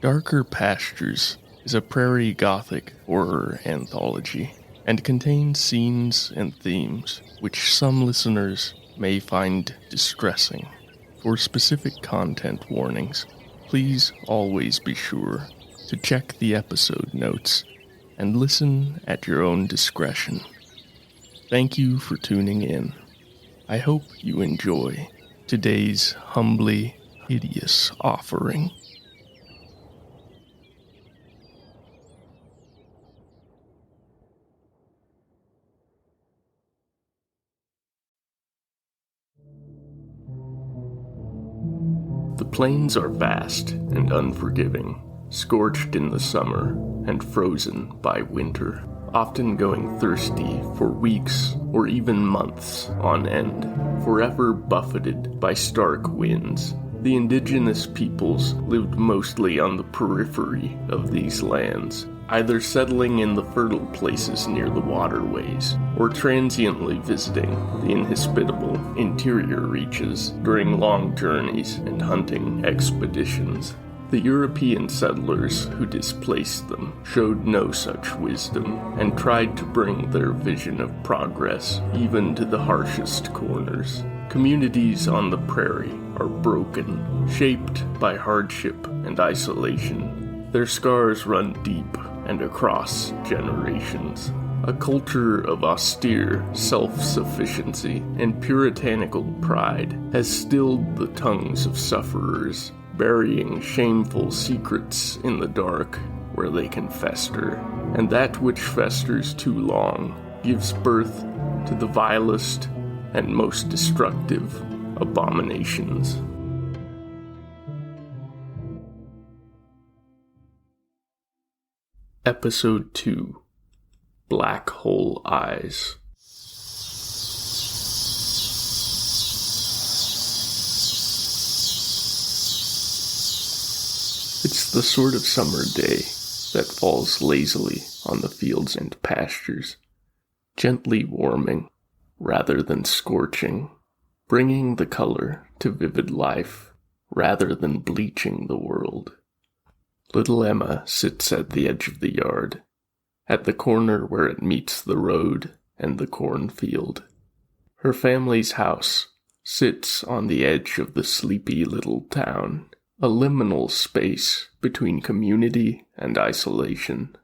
Darker Pastures is a prairie gothic horror anthology and contains scenes and themes which some listeners may find distressing. For specific content warnings, please always be sure to check the episode notes and listen at your own discretion. Thank you for tuning in. I hope you enjoy today's humbly hideous offering. The plains are vast and unforgiving, scorched in the summer and frozen by winter, often going thirsty for weeks or even months on end, forever buffeted by stark winds. The indigenous peoples lived mostly on the periphery of these lands, either settling in the fertile places near the waterways, or transiently visiting the inhospitable interior reaches during long journeys and hunting expeditions. The European settlers who displaced them showed no such wisdom and tried to bring their vision of progress even to the harshest corners. Communities on the prairie are broken, shaped by hardship and isolation. Their scars run deep and across generations. A culture of austere self-sufficiency and puritanical pride has stilled the tongues of sufferers, burying shameful secrets in the dark where they can fester. And that which festers too long gives birth to the vilest and most destructive abominations. Episode 2: Black Hole Eyes. It's the sort of summer day that falls lazily on the fields and pastures, gently warming rather than scorching, bringing the color to vivid life rather than bleaching the world. Little Emma sits at the edge of the yard, at the corner where it meets the road and the cornfield. Her family's house sits on the edge of the sleepy little town, a liminal space between community and isolation.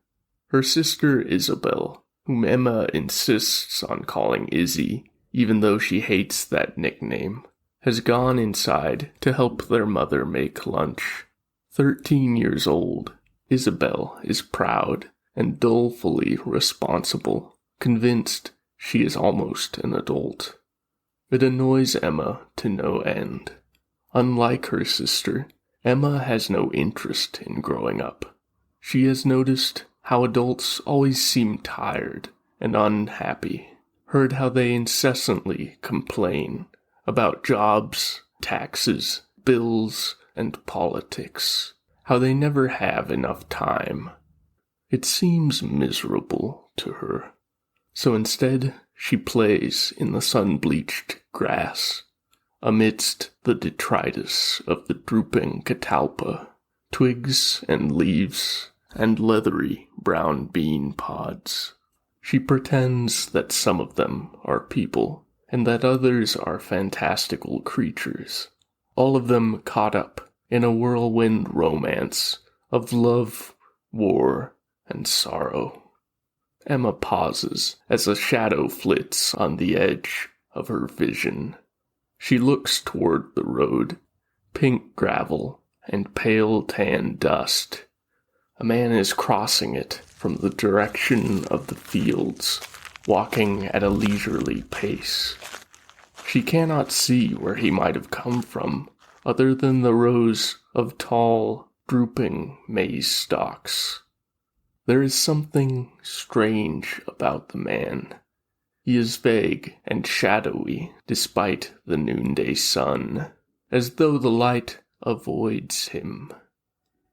Her sister Isabel, whom Emma insists on calling Izzy, even though she hates that nickname, has gone inside to help their mother make lunch. 13 years old, Isabel is proud and dolefully responsible, convinced she is almost an adult. It annoys Emma to no end. Unlike her sister, Emma has no interest in growing up. She has noticed how adults always seem tired and unhappy, heard how they incessantly complain about jobs, taxes, bills, and politics, how they never have enough time. It seems miserable to her, so instead she plays in the sun-bleached grass, amidst the detritus of the drooping catalpa, twigs and leaves, and leathery brown bean pods. She pretends that some of them are people, and that others are fantastical creatures, all of them caught up in a whirlwind romance of love, war, and sorrow. Emma pauses as a shadow flits on the edge of her vision. She looks toward the road, pink gravel and pale tan dust. A man is crossing it from the direction of the fields, walking at a leisurely pace. She cannot see where he might have come from, other than the rows of tall, drooping maize stalks. There is something strange about the man. He is vague and shadowy despite the noonday sun, as though the light avoids him.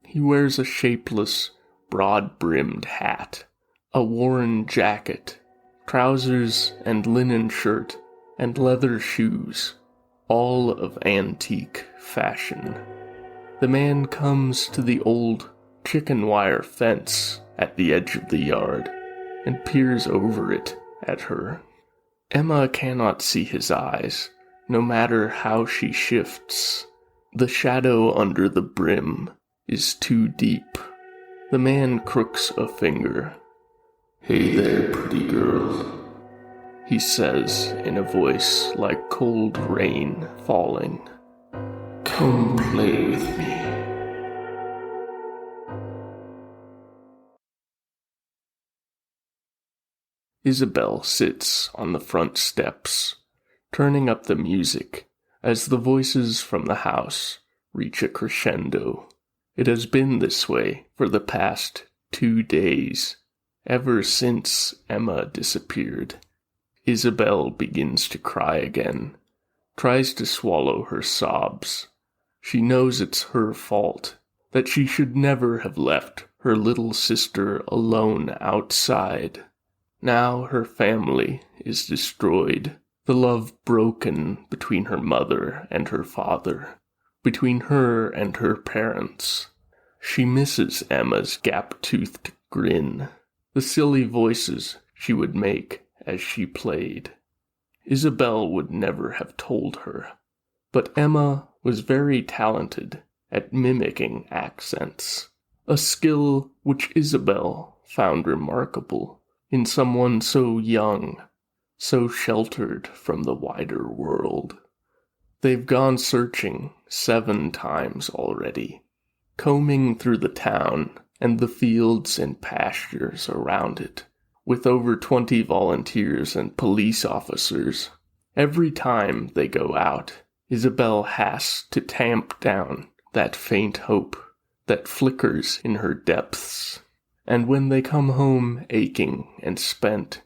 He wears a shapeless, broad-brimmed hat, a worn jacket, trousers and linen shirt, and leather shoes, all of antique fashion. The man comes to the old, chicken wire fence at the edge of the yard and peers over it at her. Emma cannot see his eyes, no matter how she shifts. The shadow under the brim is too deep. The man crooks a finger. "Hey there, pretty girl," he says in a voice like cold rain falling. "Come play with me." Isabel sits on the front steps, turning up the music as the voices from the house reach a crescendo. It has been this way for the past 2 days, ever since Emma disappeared. Isabel begins to cry again, tries to swallow her sobs. She knows it's her fault, that she should never have left her little sister alone outside. Now her family is destroyed, the love broken between her mother and her father, between her and her parents. She misses Emma's gap-toothed grin, the silly voices she would make as she played. Isabel would never have told her, but Emma was very talented at mimicking accents, a skill which Isabel found remarkable in someone so young, so sheltered from the wider world. They've gone searching 7 times already, combing through the town and the fields and pastures around it, with over 20 volunteers and police officers. Every time they go out, Isabel has to tamp down that faint hope that flickers in her depths. And when they come home aching and spent,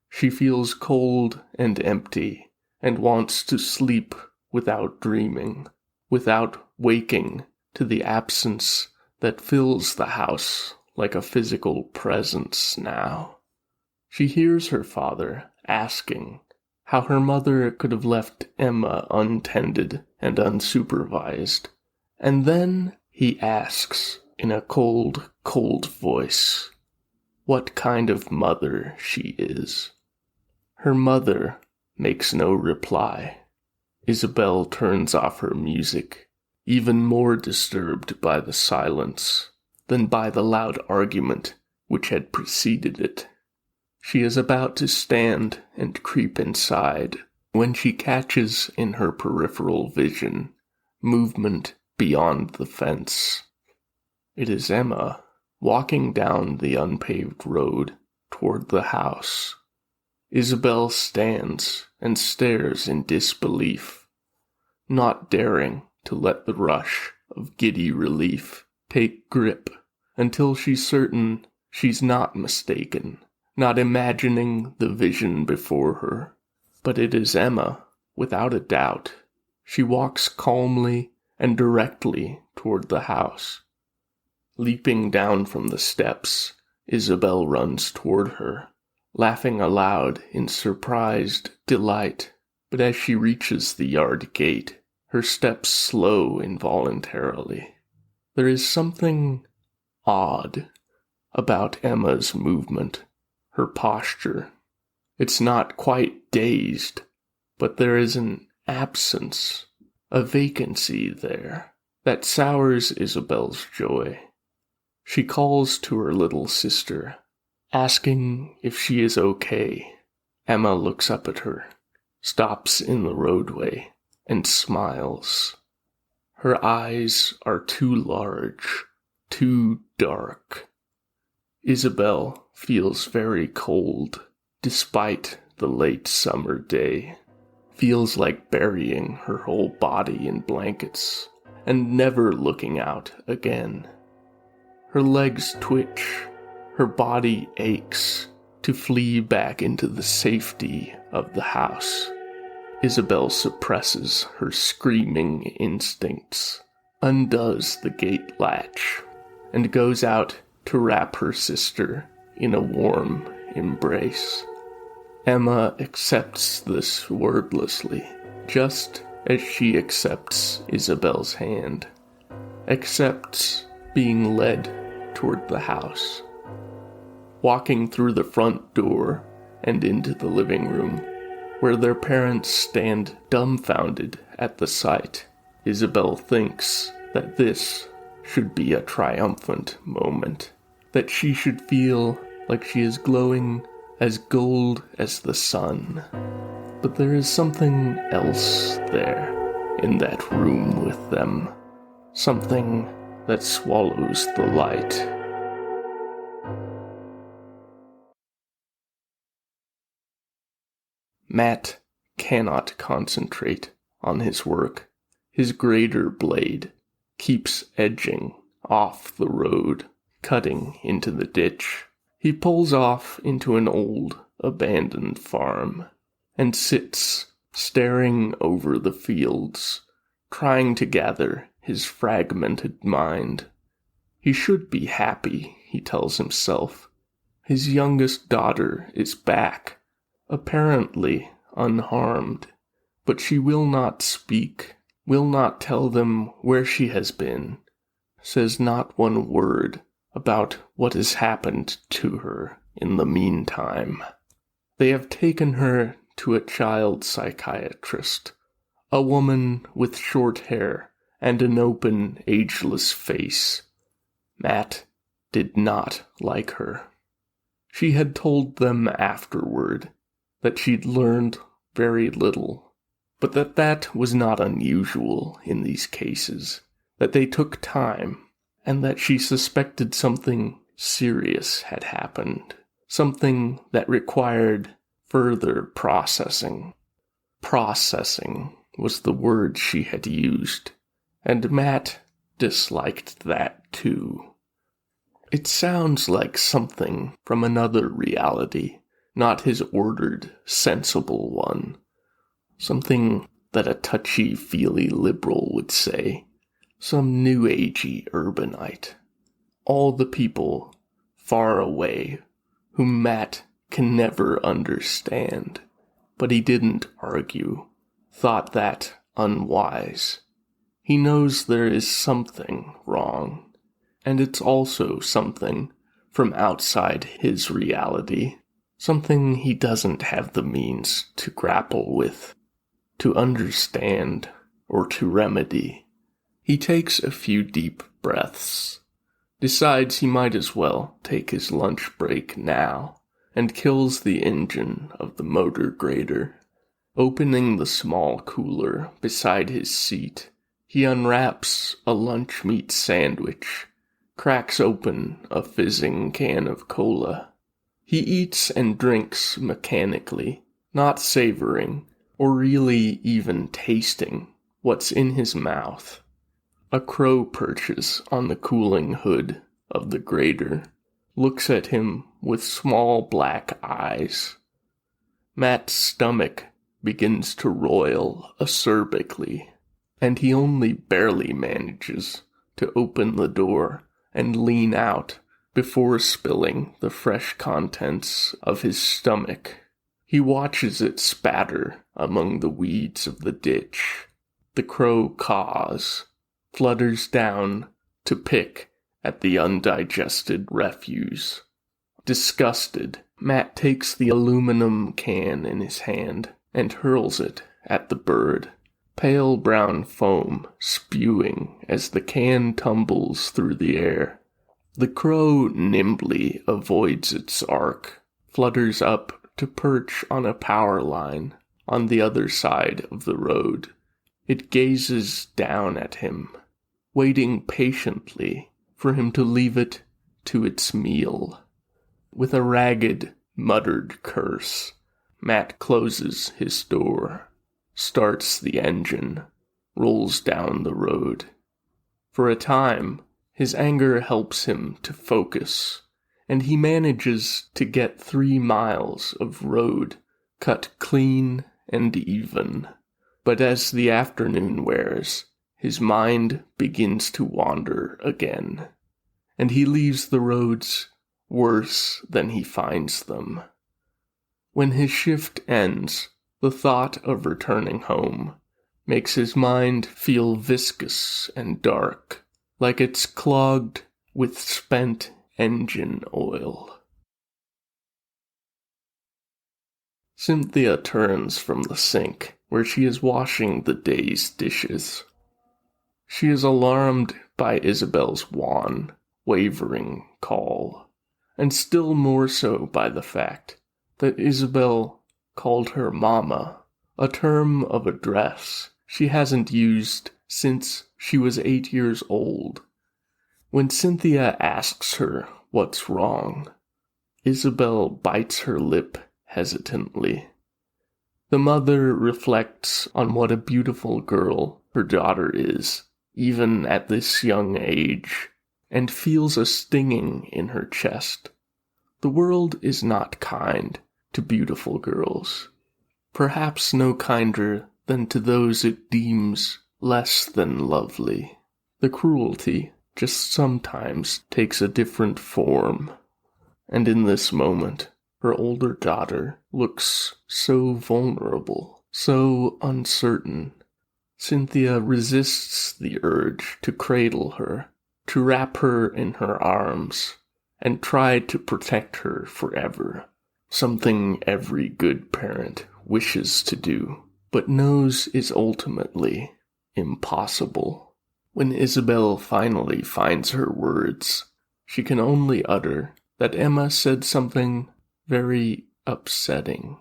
she feels cold and empty and wants to sleep without dreaming, without waking to the absence that fills the house like a physical presence now. She hears her father asking how her mother could have left Emma untended and unsupervised, and then he asks in a cold, cold voice what kind of mother she is. Her mother makes no reply. Isabel turns off her music, even more disturbed by the silence than by the loud argument which had preceded it. She is about to stand and creep inside when she catches in her peripheral vision movement beyond the fence. It is Emma, walking down the unpaved road toward the house. Isabel stands and stares in disbelief, not daring to let the rush of giddy relief take grip until she's certain she's not mistaken, not imagining the vision before her. But it is Emma, without a doubt. She walks calmly and directly toward the house. Leaping down from the steps, Isabel runs toward her, laughing aloud in surprised delight. But as she reaches the yard gate, her steps slow involuntarily. There is something odd about Emma's movement, her posture. It's not quite dazed, but there is an absence, a vacancy there, that sours Isabel's joy. She calls to her little sister, asking if she is okay. Emma looks up at her, stops in the roadway, and smiles. Her eyes are too large, too dark. Isabel feels very cold, despite the late summer day. Feels like burying her whole body in blankets and never looking out again. Her legs twitch, her body aches to flee back into the safety of the house. Isabel suppresses her screaming instincts, undoes the gate latch, and goes out to wrap her sister in a warm embrace. Emma accepts this wordlessly, just as she accepts Isabel's hand, accepts being led toward the house. Walking through the front door and into the living room, where their parents stand dumbfounded at the sight, Isabel thinks that this should be a triumphant moment, that she should feel like she is glowing as gold as the sun. But there is something else there, in that room with them, something that swallows the light. Matt cannot concentrate on his work. His grader blade keeps edging off the road, cutting into the ditch. He pulls off into an old, abandoned farm and sits staring over the fields, trying to gather his fragmented mind. He should be happy, he tells himself. His youngest daughter is back, apparently unharmed, but she will not speak, will not tell them where she has been, says not one word about what has happened to her in the meantime. They have taken her to a child psychiatrist, a woman with short hair and an open, ageless face. Matt did not like her. She had told them afterward that she'd learned very little, but that was not unusual in these cases, that they took time, and that she suspected something serious had happened, something that required further processing. Processing was the word she had used, and Matt disliked that too. It sounds like something from another reality, not his ordered, sensible one. Something that a touchy-feely liberal would say. Some new-agey urbanite. All the people far away whom Matt can never understand. But he didn't argue, thought that unwise. He knows there is something wrong, and it's also something from outside his reality, something he doesn't have the means to grapple with, to understand, or to remedy. He takes a few deep breaths, decides he might as well take his lunch break now, and kills the engine of the motor grader. Opening the small cooler beside his seat, he unwraps a lunch meat sandwich, cracks open a fizzing can of cola. He eats and drinks mechanically, not savoring, or really even tasting what's in his mouth. A crow perches on the cooling hood of the grader, looks at him with small black eyes. Matt's stomach begins to roil acerbically, and he only barely manages to open the door and lean out before spilling the fresh contents of his stomach. He watches it spatter among the weeds of the ditch. The crow caws, flutters down to pick at the undigested refuse. Disgusted, Matt takes the aluminum can in his hand and hurls it at the bird, pale brown foam spewing as the can tumbles through the air. The crow nimbly avoids its arc, flutters up to perch on a power line on the other side of the road. It gazes down at him, waiting patiently for him to leave it to its meal. With a ragged, muttered curse, Matt closes his door, starts the engine, rolls down the road. For a time, his anger helps him to focus, and he manages to get 3 miles of road cut clean and even. But as the afternoon wears, his mind begins to wander again, and he leaves the roads worse than he finds them. When his shift ends, the thought of returning home makes his mind feel viscous and dark, like it's clogged with spent engine oil. Cynthia turns from the sink, where she is washing the day's dishes. She is alarmed by Isabel's wan, wavering call, and still more so by the fact that Isabel called her Mama, a term of address she hasn't used since she was 8 years old. When Cynthia asks her what's wrong, Isabel bites her lip hesitantly. The mother reflects on what a beautiful girl her daughter is, even at this young age, and feels a stinging in her chest. The world is not kind to beautiful girls, perhaps no kinder than to those it deems less than lovely. The cruelty just sometimes takes a different form, and in this moment, her older daughter looks so vulnerable, so uncertain. Cynthia resists the urge to cradle her, to wrap her in her arms, and try to protect her forever, something every good parent wishes to do, but knows is ultimately impossible. When Isabel finally finds her words, she can only utter that Emma said something very upsetting.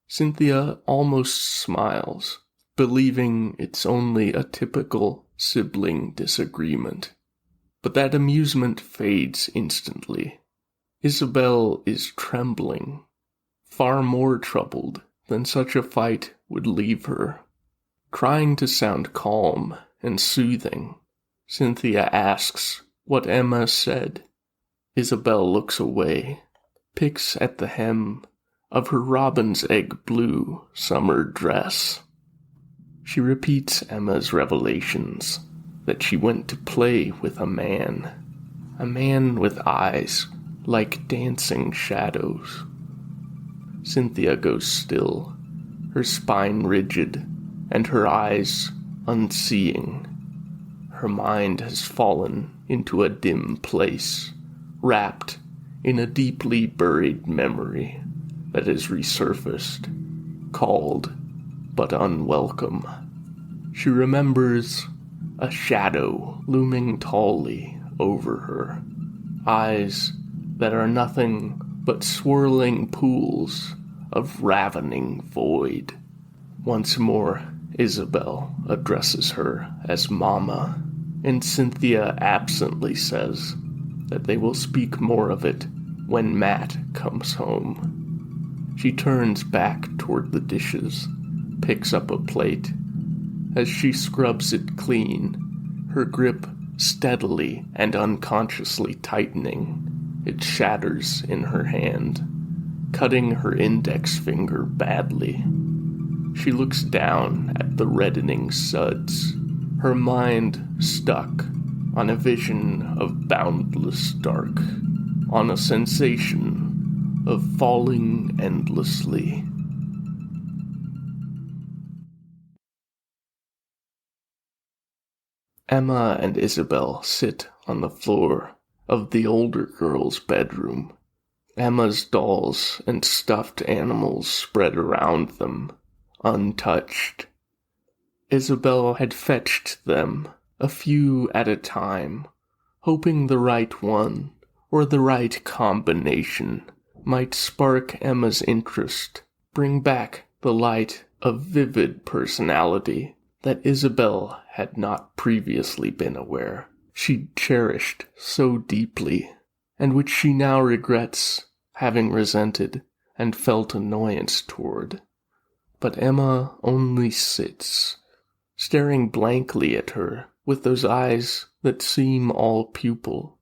Cynthia almost smiles, believing it's only a typical sibling disagreement. But that amusement fades instantly. Isabel is trembling, far more troubled than such a fight would leave her. Trying to sound calm and soothing, Cynthia asks what Emma said. Isabel looks away, picks at the hem of her robin's egg blue summer dress. She repeats Emma's revelations that she went to play with a man with eyes like dancing shadows. Cynthia goes still, her spine rigid and her eyes unseeing. Her mind has fallen into a dim place, wrapped in a deeply buried memory that is resurfaced, called but unwelcome. She remembers a shadow looming tallly over her, eyes that are nothing but swirling pools of ravening void. Once more, Isabel addresses her as Mama, and Cynthia absently says that they will speak more of it when Matt comes home. She turns back toward the dishes, picks up a plate. As she scrubs it clean, her grip steadily and unconsciously tightening, it shatters in her hand, cutting her index finger badly. She looks down at the reddening suds, her mind stuck on a vision of boundless dark, on a sensation of falling endlessly. Emma and Isabel sit on the floor of the older girl's bedroom. Emma's dolls and stuffed animals spread around them, untouched. Isabel had fetched them, a few at a time, hoping the right one, or the right combination, might spark Emma's interest, bring back the light of vivid personality that Isabel had not previously been aware she'd cherished so deeply, and which she now regrets having resented and felt annoyance toward. But Emma only sits, staring blankly at her with those eyes that seem all pupil,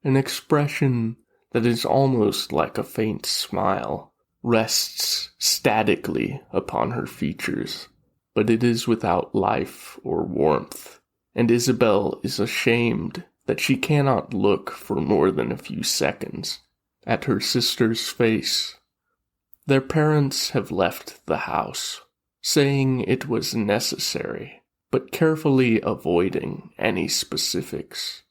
an expression that is almost like a faint smile rests statically upon her features, but it is without life or warmth, and Isabel is ashamed that she cannot look for more than a few seconds at her sister's face. Their parents have left the house, saying it was necessary, but carefully avoiding any specifics.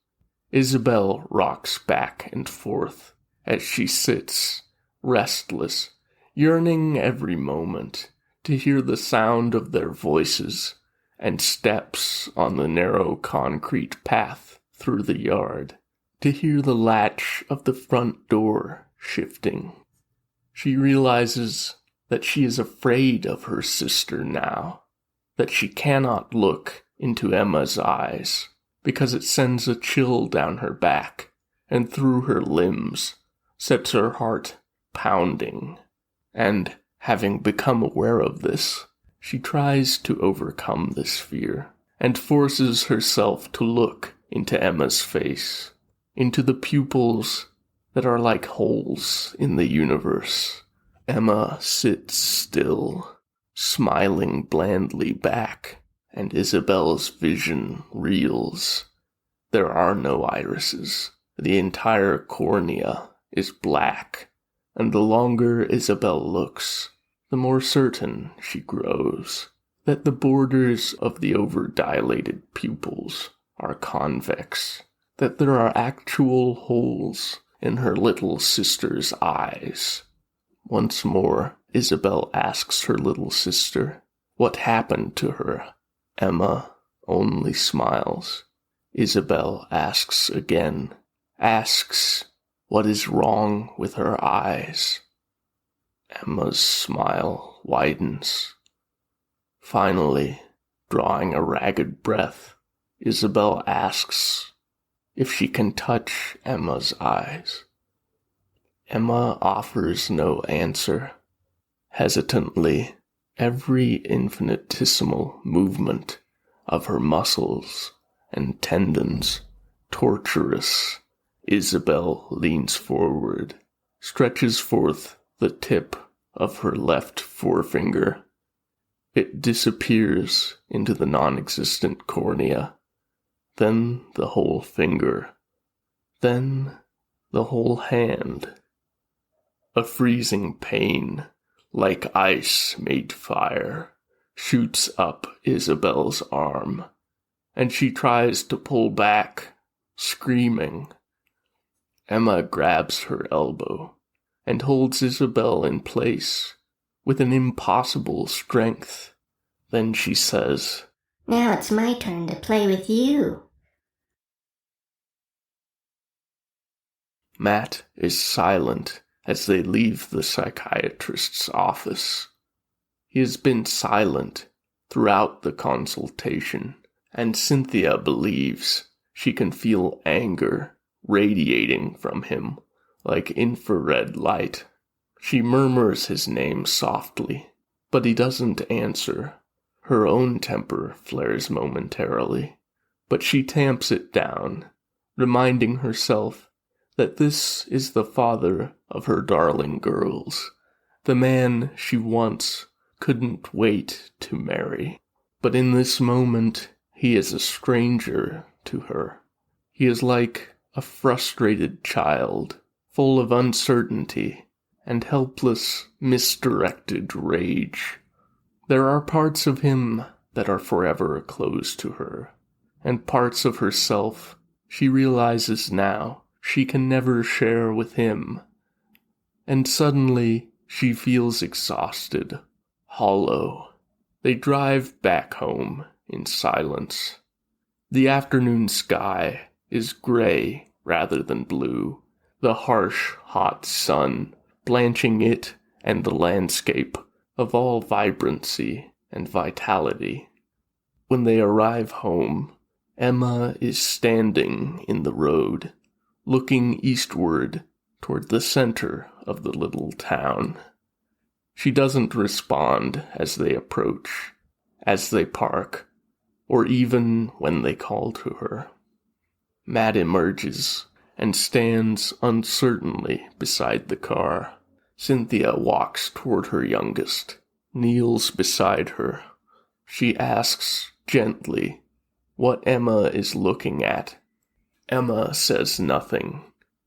Isabel rocks back and forth as she sits, restless, yearning every moment to hear the sound of their voices and steps on the narrow concrete path through the yard, to hear the latch of the front door shifting. She realizes that she is afraid of her sister now, that she cannot look into Emma's eyes, because it sends a chill down her back and through her limbs, sets her heart pounding. And, having become aware of this, she tries to overcome this fear, and forces herself to look into Emma's face, into the pupils that are like holes in the universe. Emma sits still, smiling blandly back, and Isabel's vision reels. There are no irises. The entire cornea is black, and the longer Isabel looks, the more certain she grows that the borders of the over-dilated pupils are convex, that there are actual holes in her little sister's eyes. Once more, Isabel asks her little sister what happened to her. Emma only smiles. Isabel asks again, asks what is wrong with her eyes. Emma's smile widens. Finally, drawing a ragged breath, Isabel asks if she can touch Emma's eyes. Emma offers no answer. Hesitantly, every infinitesimal movement of her muscles and tendons torturous, Isabel leans forward, stretches forth the tip of her left forefinger. It disappears into the non-existent cornea, then the whole finger, then the whole hand. A freezing pain, like ice made fire, shoots up Isabel's arm, and she tries to pull back, screaming. Emma grabs her elbow and holds Isabel in place with an impossible strength. Then she says, "Now it's my turn to play with you." Matt is silent as they leave the psychiatrist's office. He has been silent throughout the consultation, and Cynthia believes she can feel anger radiating from him like infrared light. She murmurs his name softly, but he doesn't answer. Her own temper flares momentarily, but she tamps it down, reminding herself that this is the father of her darling girls, the man she once couldn't wait to marry. But in this moment, he is a stranger to her. He is like a frustrated child, full of uncertainty and helpless, misdirected rage. There are parts of him that are forever closed to her, and parts of herself she realizes now she can never share with him. And suddenly she feels exhausted, hollow. They drive back home in silence. The afternoon sky is gray rather than blue, the harsh, hot sun blanching it and the landscape of all vibrancy and vitality. When they arrive home, Emma is standing in the road, looking eastward toward the center of the little town. She doesn't respond as they approach, as they park, or even when they call to her. Matt emerges and stands uncertainly beside the car. Cynthia walks toward her youngest, kneels beside her. She asks gently what Emma is looking at. Emma says nothing,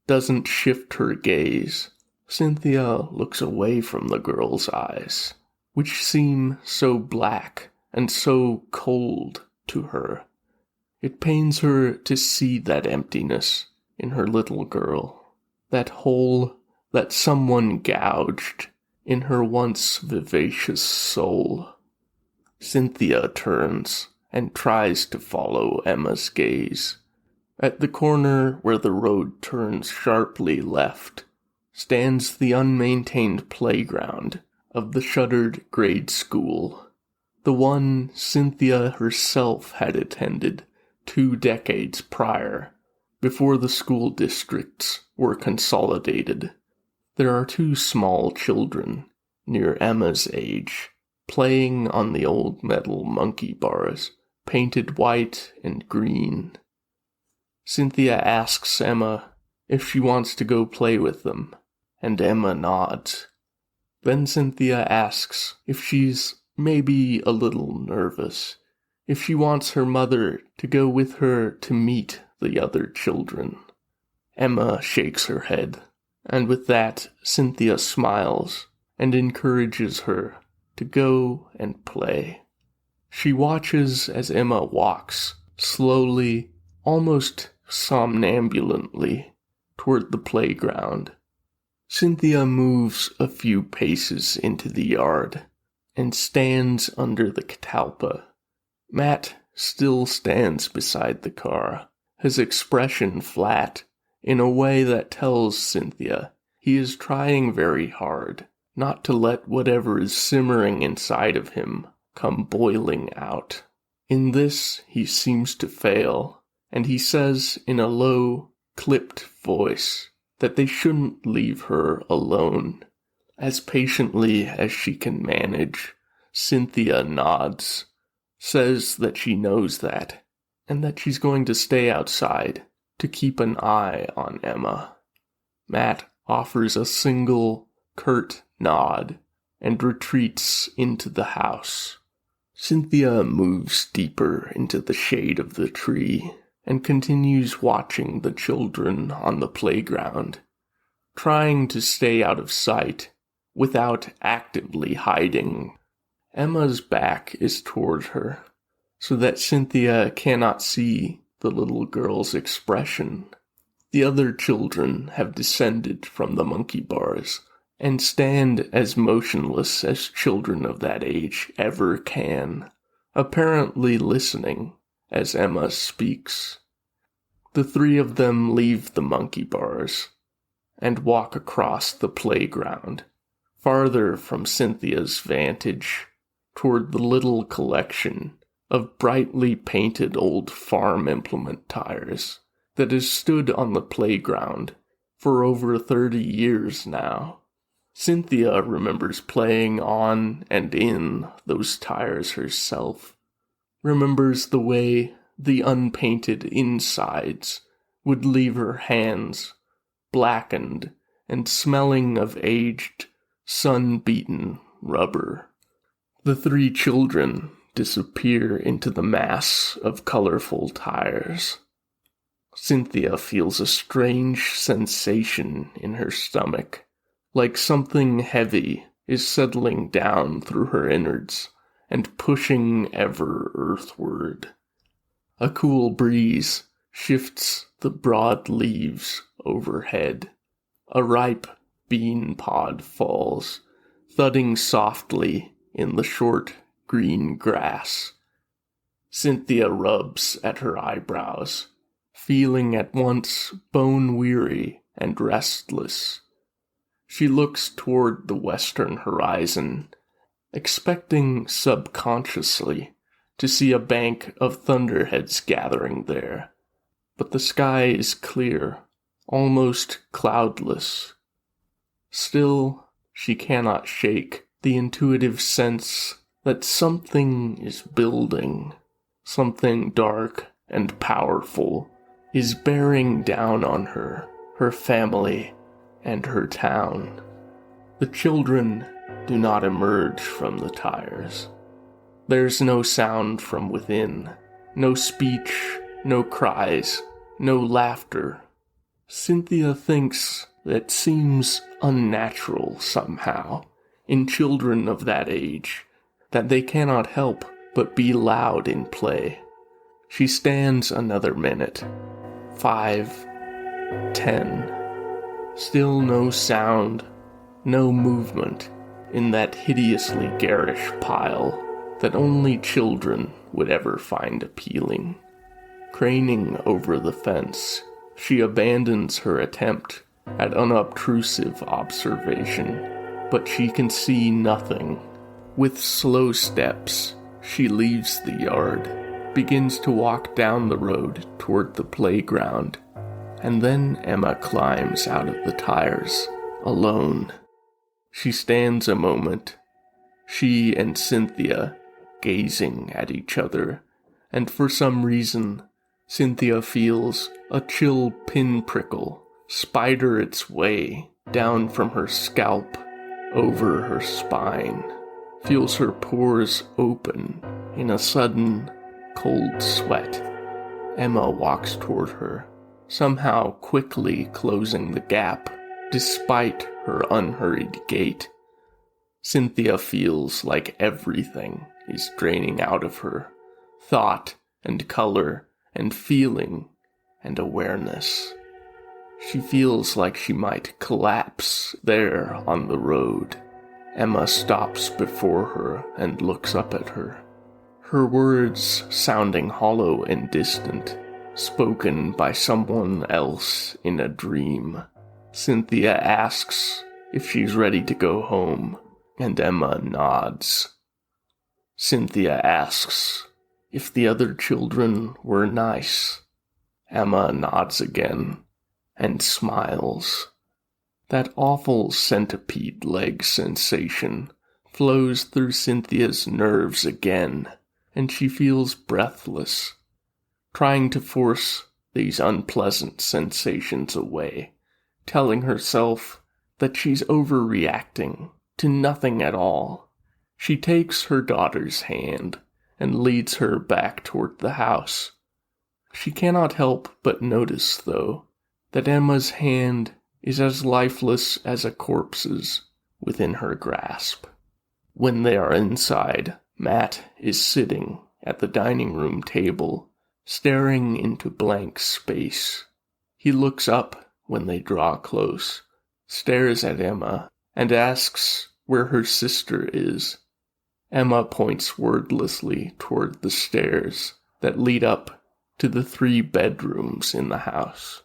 doesn't shift her gaze. Cynthia looks away from the girl's eyes, which seem so black and so cold to her. It pains her to see that emptiness in her little girl, that hole that someone gouged in her once vivacious soul. Cynthia turns and tries to follow Emma's gaze. At the corner where the road turns sharply left stands the unmaintained playground of the shuttered grade school, the one Cynthia herself had attended 2 decades prior, before the school districts were consolidated. There are 2 small children, near Emma's age, playing on the old metal monkey bars, painted white and green. Cynthia asks Emma if she wants to go play with them, and Emma nods. Then Cynthia asks if she's maybe a little nervous, if she wants her mother to go with her to meet the other children. Emma shakes her head, and with that Cynthia smiles and encourages her to go and play. She watches as Emma walks slowly, almost somnambulantly, toward the playground. Cynthia moves a few paces into the yard and stands under the catalpa. Matt still stands beside the car, his expression flat, in a way that tells Cynthia he is trying very hard not to let whatever is simmering inside of him come boiling out. In this he seems to fail, and he says in a low, clipped voice that they shouldn't leave her alone. As patiently as she can manage, Cynthia nods, says that she knows that, and that she's going to stay outside to keep an eye on Emma. Matt offers a single, curt nod and retreats into the house. Cynthia moves deeper into the shade of the tree and continues watching the children on the playground, trying to stay out of sight without actively hiding. Emma's back is toward her, so that Cynthia cannot see the little girl's expression. The other children have descended from the monkey bars and stand as motionless as children of that age ever can, apparently listening as Emma speaks. The 3 of them leave the monkey bars and walk across the playground, farther from Cynthia's vantage, toward the little collection of brightly painted old farm implement tires that has stood on the playground for over 30 years now. Cynthia remembers playing on and in those tires herself, remembers the way the unpainted insides would leave her hands blackened and smelling of aged, sun-beaten rubber. The 3 children disappear into the mass of colorful tires. Cynthia feels a strange sensation in her stomach, like something heavy is settling down through her innards and pushing ever earthward. A cool breeze shifts the broad leaves overhead. A ripe bean pod falls, thudding softly in the short green grass. Cynthia rubs at her eyebrows, feeling at once bone-weary and restless. She looks toward the western horizon, expecting subconsciously to see a bank of thunderheads gathering there. But the sky is clear, almost cloudless. Still, she cannot shake the intuitive sense that something is building, something dark and powerful is bearing down on her, her family, and her town. The children do not emerge from the tires. There's no sound from within, no speech, no cries, no laughter. Cynthia thinks that seems unnatural somehow in children of that age, that they cannot help but be loud in play. She stands another minute. 5, 10. Still no sound, no movement in that hideously garish pile that only children would ever find appealing. Craning over the fence, she abandons her attempt at unobtrusive observation, but she can see nothing. With slow steps, she leaves the yard, begins to walk down the road toward the playground, and then Emma climbs out of the tires, alone. She stands a moment, she and Cynthia gazing at each other, and for some reason, Cynthia feels a chill pinprickle spider its way down from her scalp over her spine, feels her pores open in a sudden cold sweat. Emma walks toward her, somehow quickly closing the gap despite her unhurried gait. Cynthia feels like everything is draining out of her, thought and color and feeling and awareness. She feels like she might collapse there on the road. Emma stops before her and looks up at her, her words sounding hollow and distant, spoken by someone else in a dream. Cynthia asks if she's ready to go home, and Emma nods. Cynthia asks if the other children were nice. Emma nods again and smiles. That awful centipede leg sensation flows through Cynthia's nerves again, and she feels breathless, trying to force these unpleasant sensations away, telling herself that she's overreacting to nothing at all. She takes her daughter's hand and leads her back toward the house. She cannot help but notice, though, that Emma's hand is as lifeless as a corpse's within her grasp. When they are inside, Matt is sitting at the dining room table, staring into blank space. He looks up when they draw close, stares at Emma, and asks where her sister is. Emma points wordlessly toward the stairs that lead up to the 3 bedrooms in the house.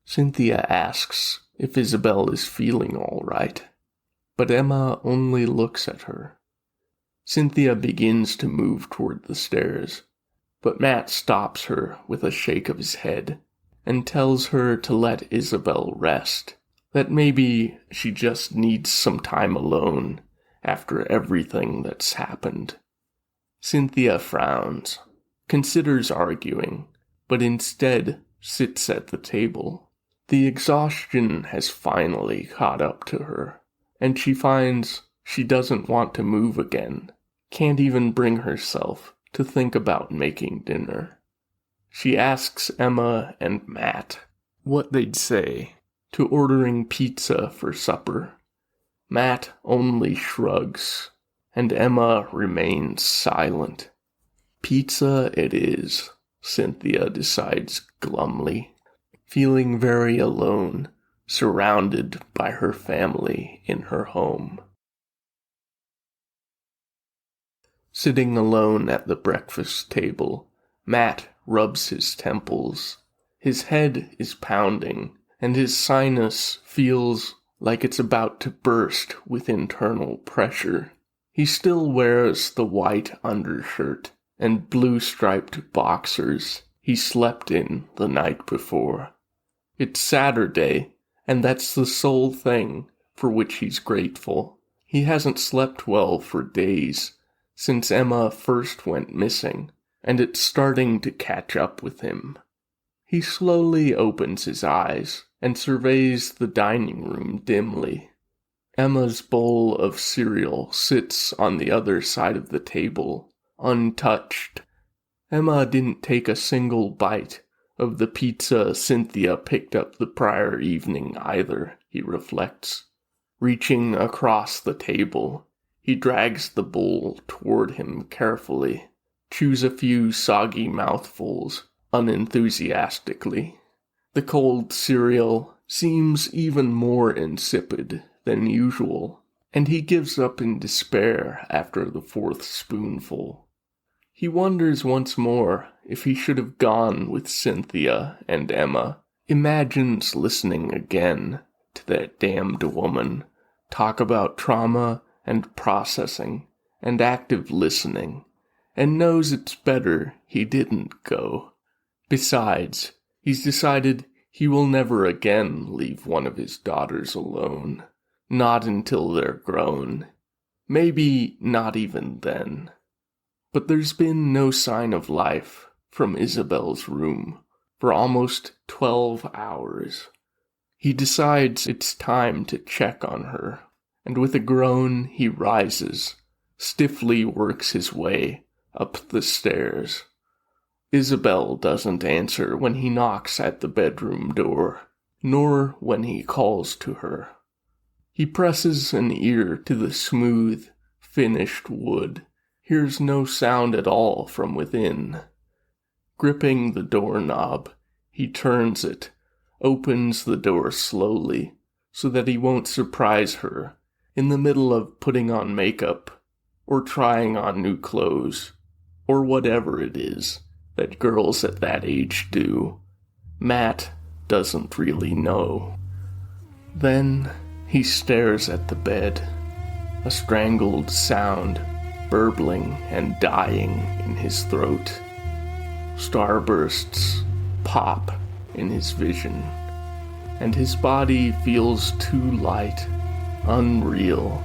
Cynthia asks if Isabel is feeling all right, but Emma only looks at her. Cynthia begins to move toward the stairs, but Matt stops her with a shake of his head and tells her to let Isabel rest, that maybe she just needs some time alone after everything that's happened. Cynthia frowns, considers arguing, but instead sits at the table. The exhaustion has finally caught up to her, and she finds she doesn't want to move again, can't even bring herself to think about making dinner. She asks Emma and Matt what they'd say to ordering pizza for supper. Matt only shrugs, and Emma remains silent. Pizza it is, Cynthia decides glumly, feeling very alone, surrounded by her family in her home. Sitting alone at the breakfast table, Matt rubs his temples. His head is pounding, and his sinus feels like it's about to burst with internal pressure. He still wears the white undershirt and blue-striped boxers he slept in the night before. It's Saturday, and that's the sole thing for which he's grateful. He hasn't slept well for days since Emma first went missing, and it's starting to catch up with him. He slowly opens his eyes and surveys the dining room dimly. Emma's bowl of cereal sits on the other side of the table, untouched. Emma didn't take a single bite of the pizza Cynthia picked up the prior evening either, he reflects. Reaching across the table, he drags the bowl toward him carefully. chews a few soggy mouthfuls unenthusiastically. The cold cereal seems even more insipid than usual, and he gives up in despair after the fourth spoonful. He wonders once more if he should have gone with Cynthia and Emma, imagines listening again to that damned woman talk about trauma and processing and active listening, and knows it's better he didn't go. Besides, he's decided he will never again leave one of his daughters alone. Not until they're grown. Maybe not even then. But there's been no sign of life from Isabel's room for almost 12 hours. He decides it's time to check on her, and with a groan he rises, stiffly works his way up the stairs. Isabel doesn't answer when he knocks at the bedroom door, nor when he calls to her. He presses an ear to the smooth, finished wood, hears no sound at all from within. Gripping the doorknob, he turns it, opens the door slowly, so that he won't surprise her in the middle of putting on makeup, or trying on new clothes, or whatever it is that girls at that age do. Matt doesn't really know. Then he stares at the bed, a strangled sound burbling and dying in his throat. Starbursts pop in his vision, and his body feels too light, unreal,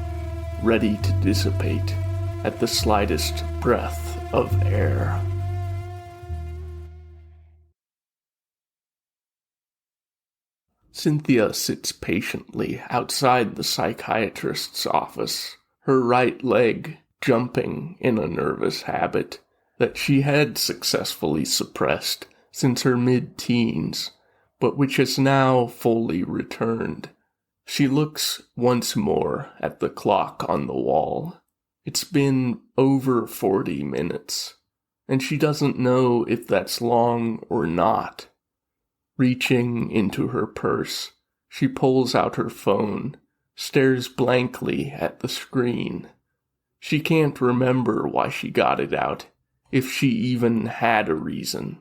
ready to dissipate at the slightest breath of air. Cynthia sits patiently outside the psychiatrist's office, her right leg jumping in a nervous habit that she had successfully suppressed since her mid-teens, but which has now fully returned. She looks once more at the clock on the wall. It's been over 40 minutes, and she doesn't know if that's long or not. Reaching into her purse, she pulls out her phone, stares blankly at the screen. She can't remember why she got it out, if she even had a reason.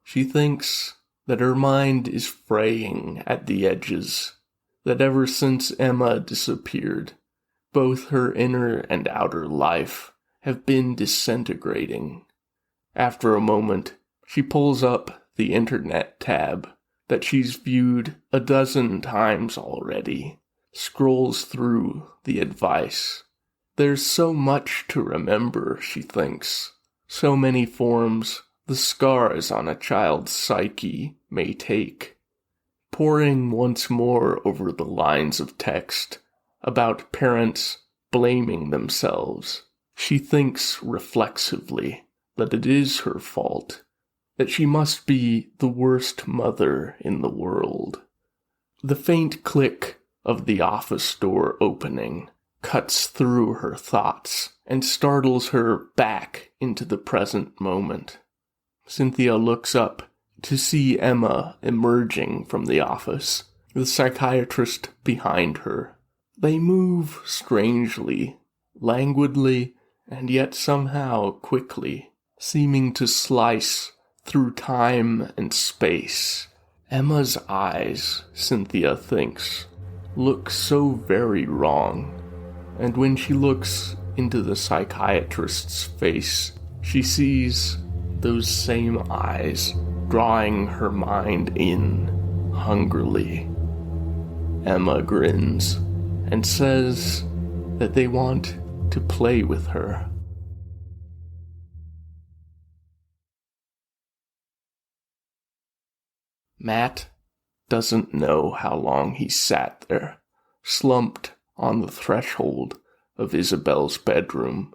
She thinks that her mind is fraying at the edges, that ever since Emma disappeared, both her inner and outer life have been disintegrating. After a moment, she pulls up the internet tab that she's viewed a dozen times already, scrolls through the advice. There's so much to remember, she thinks, so many forms the scars on a child's psyche may take. Poring once more over the lines of text about parents blaming themselves, she thinks reflexively that it is her fault, that she must be the worst mother in the world. The faint click of the office door opening cuts through her thoughts and startles her back into the present moment. Cynthia looks up to see Emma emerging from the office, the psychiatrist behind her. They move strangely, languidly, and yet somehow quickly, seeming to slice through time and space. Emma's eyes, Cynthia thinks, look so very wrong, and when she looks into the psychiatrist's face, she sees those same eyes drawing her mind in hungrily. Emma grins and says that they want to play with her. Matt doesn't know how long he sat there, slumped on the threshold of Isabel's bedroom.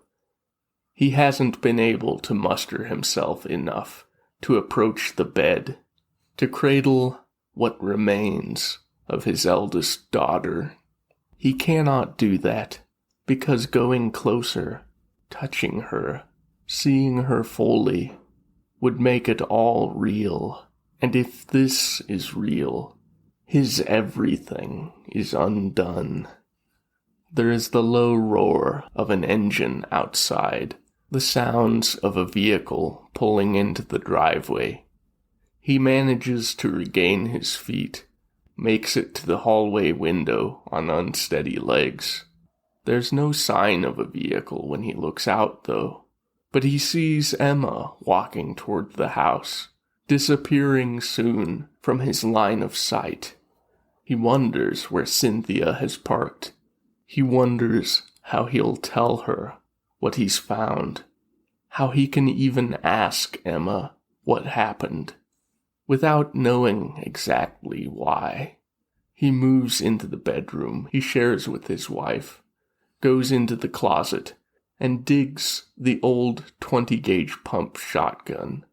He hasn't been able to muster himself enough to approach the bed, to cradle what remains of his eldest daughter. He cannot do that, because going closer, touching her, Seeing her fully would make it all real, and if this is real, his everything is undone. There is the low roar of an engine outside, the sounds of a vehicle pulling into the driveway. He manages to regain his feet, makes it to the hallway window on unsteady legs. There's no sign of a vehicle when he looks out, though, but he sees Emma walking toward the house, disappearing soon from his line of sight. He wonders where Cynthia has parked. He wonders how he'll tell her what he's found, how he can even ask Emma what happened, without knowing exactly why. He moves into the bedroom he shares with his wife, goes into the closet, and digs the old 20-gauge pump shotgun,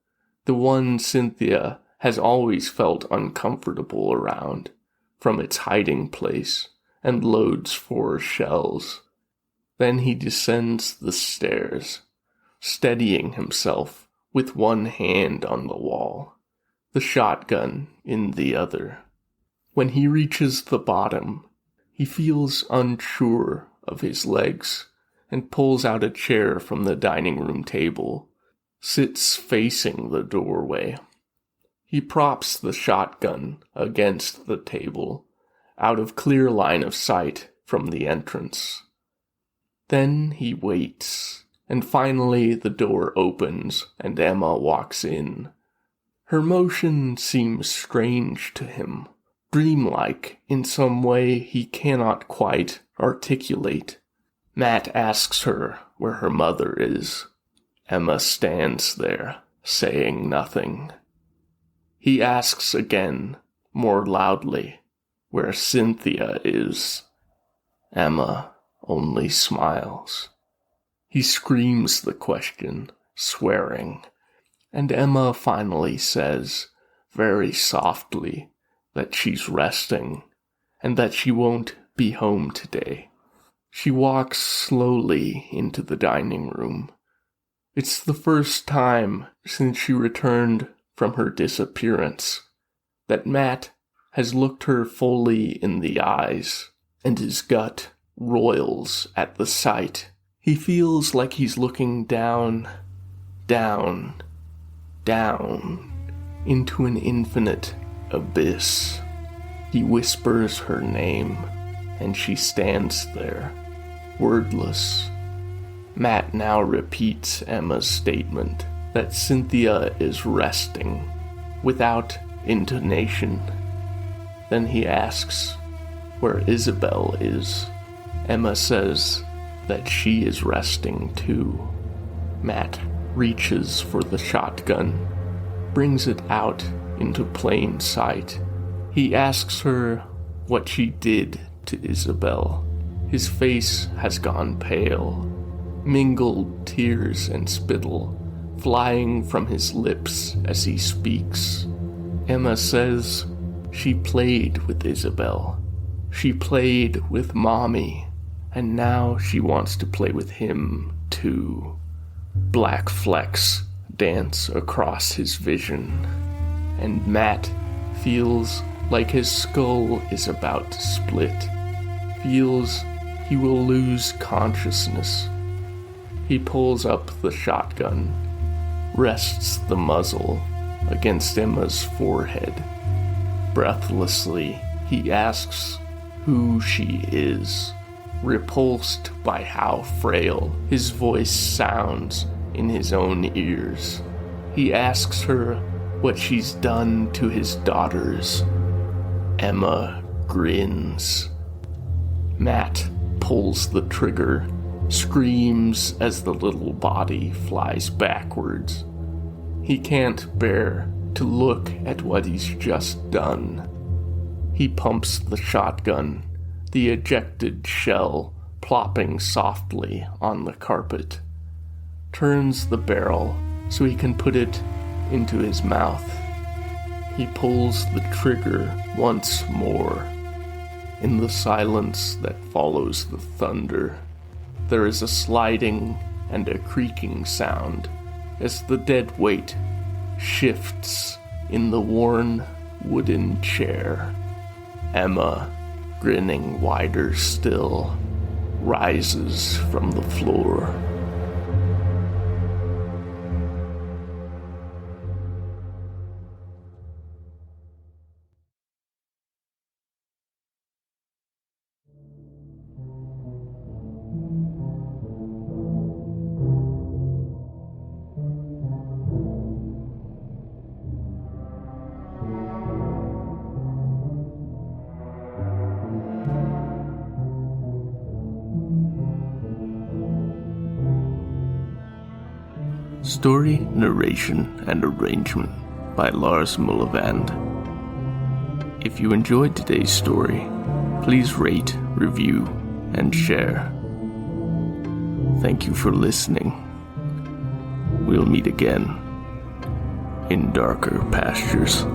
the one Cynthia has always felt uncomfortable around, from its hiding place, and loads 4 shells. Then he descends the stairs, steadying himself with one hand on the wall, the shotgun in the other. When he reaches the bottom, he feels unsure of his legs and pulls out a chair from the dining room table, sits facing the doorway. He props the shotgun against the table, out of clear line of sight from the entrance. Then he waits, and finally the door opens and Emma walks in. Her motion seems strange to him, dreamlike in some way he cannot quite articulate. Matt asks her where her mother is. Emma stands there, saying nothing. He asks again, more loudly, where Cynthia is. Emma only smiles. He screams the question, swearing, and Emma finally says, very softly, that she's resting, and that she won't be home today. She walks slowly into the dining room. It's the first time since she returned from her disappearance that Matt has looked her fully in the eyes, and his gut roils at the sight. He feels like he's looking down, down, down, into an infinite abyss. He whispers her name, and she stands there, wordless. Matt now repeats Emma's statement that Cynthia is resting, without intonation. Then he asks where Isabel is. Emma says that she is resting too. Matt reaches for the shotgun, brings it out into plain sight. He asks her what she did to Isabel. His face has gone pale, mingled tears and spittle flying from his lips as he speaks. Emma says she played with Isabel. She played with Mommy, and now she wants to play with him too. Black flecks dance across his vision, and Matt feels like his skull is about to split, feels he will lose consciousness. He pulls up the shotgun, rests the muzzle against Emma's forehead. Breathlessly, he asks who she is, repulsed by how frail his voice sounds in his own ears. He asks her what she's done to his daughters. Emma grins. Matt pulls the trigger, screams as the little body flies backwards. He can't bear to look at what he's just done. He pumps the shotgun, the ejected shell plopping softly on the carpet, turns the barrel so he can put it into his mouth. He pulls the trigger once more. In the silence that follows the thunder, there is a sliding and a creaking sound as the dead weight shifts in the worn wooden chair. Emma, grinning wider still, rises from the floor. Story, narration, and arrangement by Lars Mullevand. If you enjoyed today's story, please rate, review, and share. Thank you for listening. We'll meet again in darker pastures.